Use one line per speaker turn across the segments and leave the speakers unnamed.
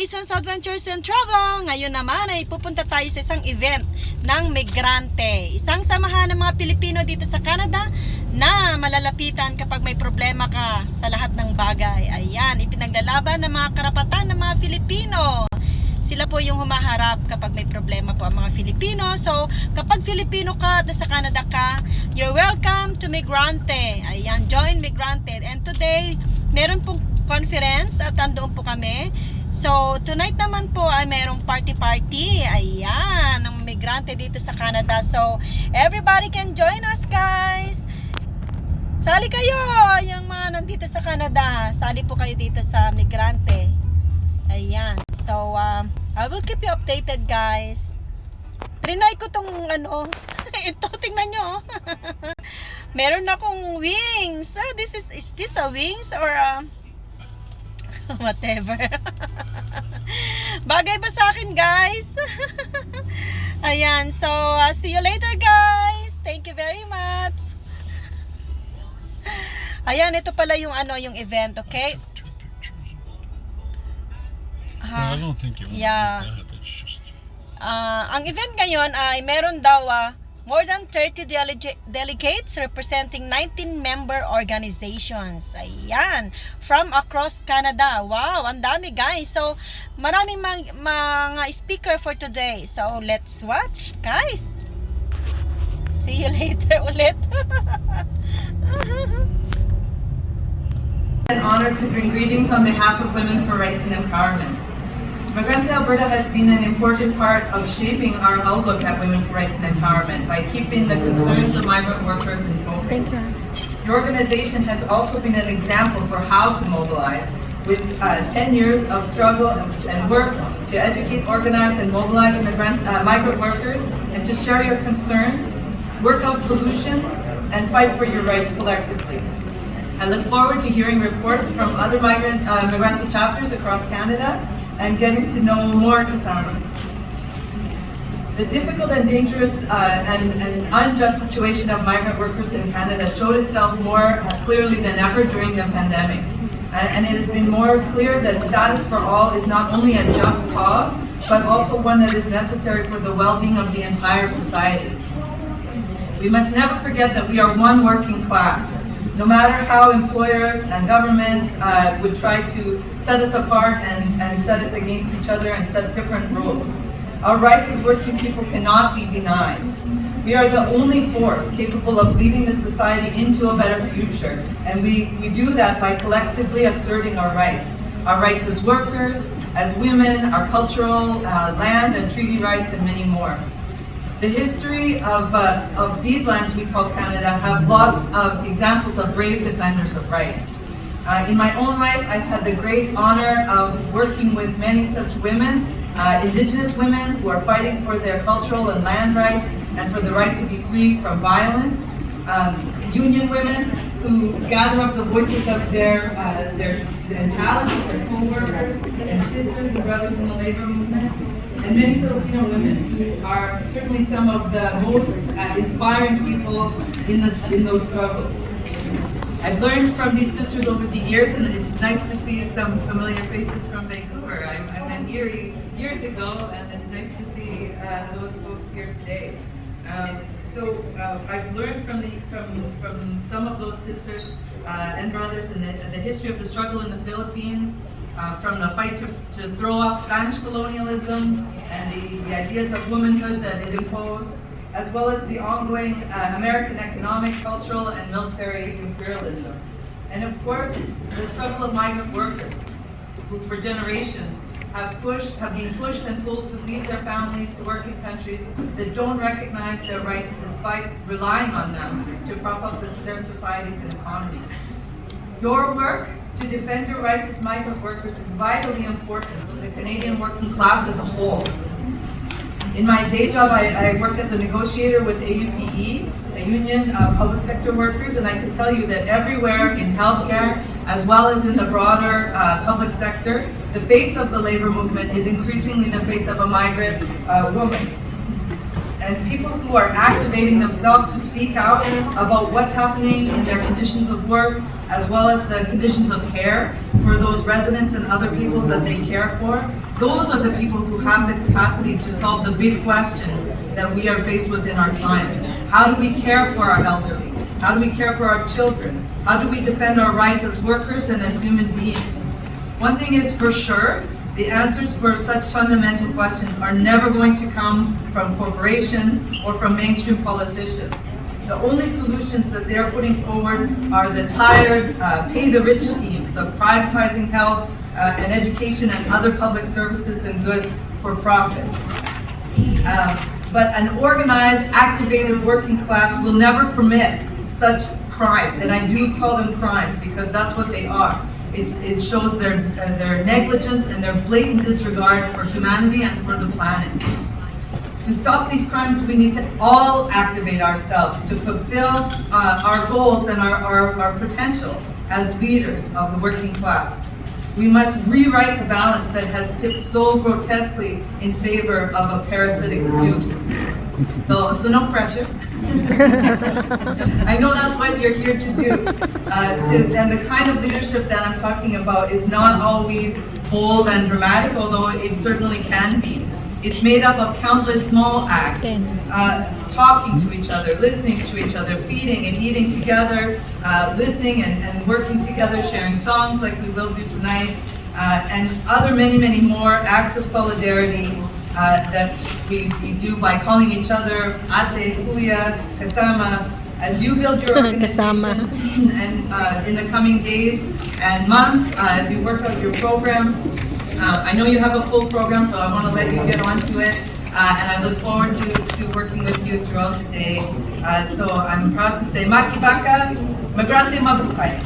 Jason's Adventures and Travel. Ngayon naman ay pupunta tayo sa isang event ng migrante. Isang samahan ng mga Pilipino dito sa Canada na malalapitan kapag may problema ka sa lahat ng bagay. Ayan, ipinaglalaban ng mga karapatan ng mga Filipino. Sila po yung humaharap kapag may problema po ang mga Filipino. So, kapag Filipino ka at nasa Canada ka, you're welcome to Migrante. Ayan, join Migrante. And today, meron pong conference at andoon po kami. So, tonight naman po ay merong party-party. Ayan, ng migrante dito sa Canada. So, everybody can join us, guys. Sali kayo, yung mga nandito sa Canada. Sali po kayo dito sa migrante. Ayan. So, I will keep you updated, guys. Trinay ko tong ito, tingnan nyo. Meron akong wings. Is this a wings or whatever. Bagay ba sa akin, guys? Ayan, so see you later, guys. Thank you very much. Ayan, ito pala yung yung event, okay?
No, I don't think it was
Yeah.
that. It's just
Ang event ngayon ay meron daw more than 30 delegates representing 19 member organizations. Ayan, from across Canada. Wow, ang dami, guys. So, maraming mga speaker for today. So, let's watch, guys. See you later ulit.
An honor to bring greetings on behalf of Women for Rights and Empowerment. Migrant Alberta has been an important part of shaping our outlook at Women for Rights and Empowerment by keeping the concerns of migrant workers in focus.
Thank you.
Your organization has also been an example for how to mobilize with 10 years of struggle and work to educate, organize, and mobilize migrant workers and to share your concerns, work out solutions, and fight for your rights collectively. I look forward to hearing reports from other migrant chapters across Canada and getting to know more Kasama. The difficult and dangerous and unjust situation of migrant workers in Canada showed itself more clearly than ever during the pandemic. And it has been more clear that status for all is not only a just cause, but also one that is necessary for the well-being of the entire society. We must never forget that we are one working class. No matter how employers and governments would try to set us apart and set us against each other and set different rules, our rights as working people cannot be denied. We are the only force capable of leading the society into a better future, and we do that by collectively asserting our rights as workers, as women, our cultural, land and treaty rights, and many more. The history of these lands we call Canada have lots of examples of brave defenders of rights. In my own life, I've had the great honor of working with many such women, Indigenous women who are fighting for their cultural and land rights and for the right to be free from violence, union women who gather up the voices of their talents, their co-workers, and sisters and brothers in the labor movement. And many Filipino women who are certainly some of the most inspiring people in those struggles. I've learned from these sisters over the years, and it's nice to see some familiar faces from Vancouver. I met Erie years ago, and it's nice to see those folks here today. So I've learned from some of those sisters and brothers in the history of the struggle in the Philippines. From the fight to throw off Spanish colonialism and the ideas of womanhood that it imposed, as well as the ongoing American economic, cultural, and military imperialism. And of course, the struggle of migrant workers, who for generations have been pushed and pulled to leave their families to work in countries that don't recognize their rights despite relying on them to prop up their societies and economies. Your work to defend your rights as migrant workers is vitally important to the Canadian working class as a whole. In my day job, I work as a negotiator with AUPE, a union of public sector workers, and I can tell you that everywhere in healthcare, as well as in the broader public sector, the face of the labor movement is increasingly the face of a migrant woman. And people who are activating themselves to speak out about what's happening in their conditions of work, as well as the conditions of care for those residents and other people that they care for, Those are the people who have the capacity to solve the big questions that we are faced with in our times. How do we care for our elderly? How do we care for our children? How do we defend our rights as workers and as human beings? One thing is for sure, the answers for such fundamental questions are never going to come from corporations or from mainstream politicians. The only solutions that they're putting forward are the tired, pay-the-rich schemes of privatizing health and education and other public services and goods for profit. But an organized, activated working class will never permit such crimes, and I do call them crimes because that's what they are. It shows their negligence and their blatant disregard for humanity and for the planet. To stop these crimes, we need to all activate ourselves to fulfill our goals and our potential as leaders of the working class. We must rewrite the balance that has tipped so grotesquely in favor of a parasitic few. So no pressure. I know that's what you're here to do. And the kind of leadership that I'm talking about is not always bold and dramatic, although it certainly can be. It's made up of countless small acts, talking to each other, listening to each other, feeding and eating together, listening and working together, sharing songs like we will do tonight, and other many, many more acts of solidarity that we do by calling each other ate, kuya, kasama. As you build your organization and in the coming days and months, as you work out your program, I know you have a full program, so I want to let you get onto it, and I look forward to working with you throughout the day. So I'm proud to say, Maki Baka, Migrante Mabuhay.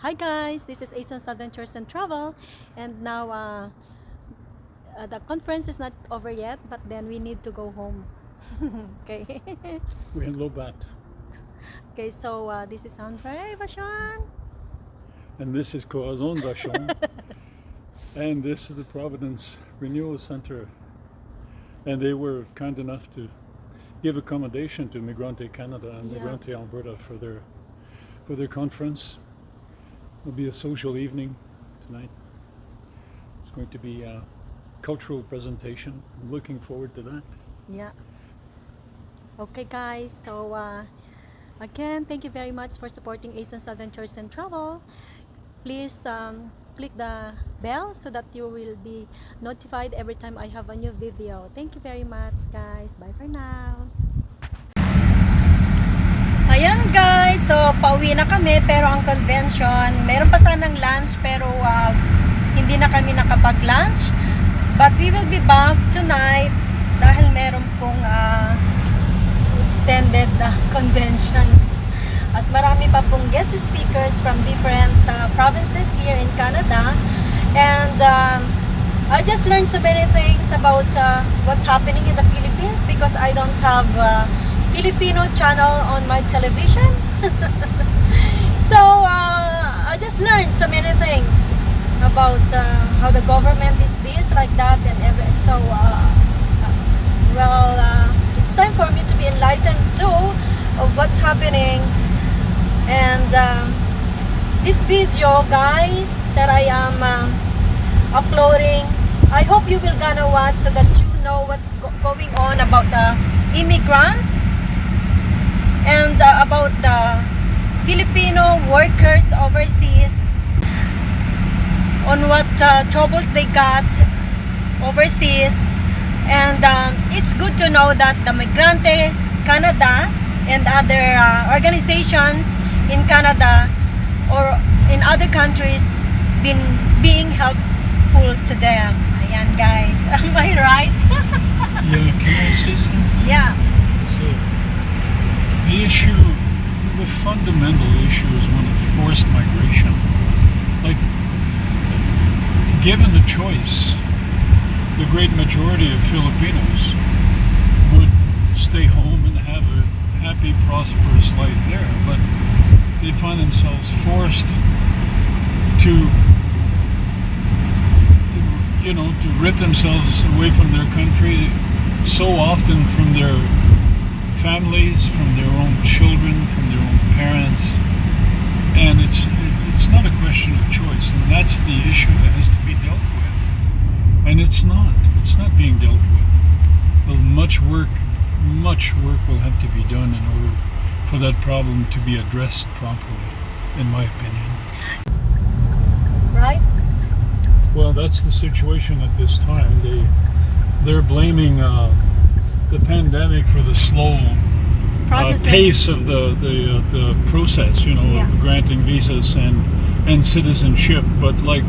Hi guys, this is Ason's Adventures and Travel, and now the conference is not over yet, but then we need to go home. Okay.
We're in Lobat.
Okay, so this is Andre Vachon.
And this is Corazon Vachon. And this is the Providence Renewal Center. And they were kind enough to give accommodation to Migrante Canada and Migrante Alberta for their conference. It'll be a social evening tonight. It's going to be a cultural presentation. I'm looking forward to that.
Yeah. Okay guys, so again, thank you very much for supporting Ason's Adventures and Travel. Please click the bell so that you will be notified every time I have a new video. Thank you very much guys. Bye for now. Ayan guys, so pauwi na kami pero ang convention, meron pa sanang lunch pero hindi na kami nakapag-lunch. But we will be back tonight dahil meron pong extended conventions. At marami pa pong guest speakers from different provinces here in Canada. And I just learned so many things about what's happening in the Philippines because I don't have Filipino channel on my television. So I just learned so many things about how the government is this, like that, and everything. So it's time for me to be enlightened too of what's happening. And this video guys that I am uploading, I hope you will gonna watch so that you know what's going on about the immigrants and about the Filipino workers overseas, on what troubles they got overseas. And it's good to know that the Migrante Canada and other organizations in Canada or in other countries being helpful to them. Ayan guys, am I right?
Yeah, can I say something?
Yeah.
So, the issue, the fundamental issue is one of forced migration. Like, given the choice, the great majority of Filipinos would stay home and have a happy, prosperous life there, but they find themselves forced to rip themselves away from their country, so often from their families, from their own children, from their own parents, and it's not a question of choice, and that's the issue that has to be dealt with, and it's not being dealt with. Well, much work will have to be done in order for that problem to be addressed properly, in my opinion.
Right?
Well, that's the situation at this time. They're blaming the pandemic for the slow pace of the process, of granting visas and citizenship. But like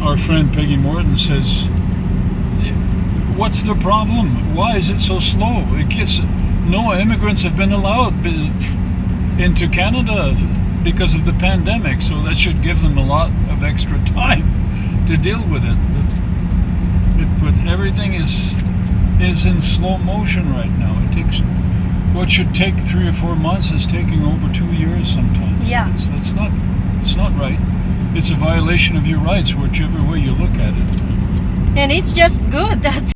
our friend Peggy Morton says, what's the problem? Why is it so slow? No immigrants have been allowed into Canada because of the pandemic, so that should give them a lot of extra time to deal with it. But everything is in slow motion right now. It takes what should take 3 or 4 months is taking over 2 years sometimes.
Yeah.
It's not right. It's a violation of your rights, whichever way you look at it.
And it's just good that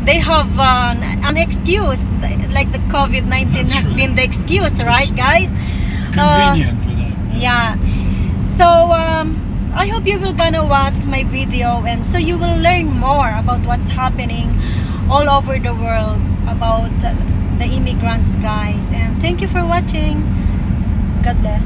they have an excuse, like the COVID-19
That's
has
right.
been the excuse, right, guys?
Convenient for them.
Yeah. So I hope you will gonna watch my video, and so you will learn more about what's happening all over the world about the immigrants, guys. And thank you for watching. God bless.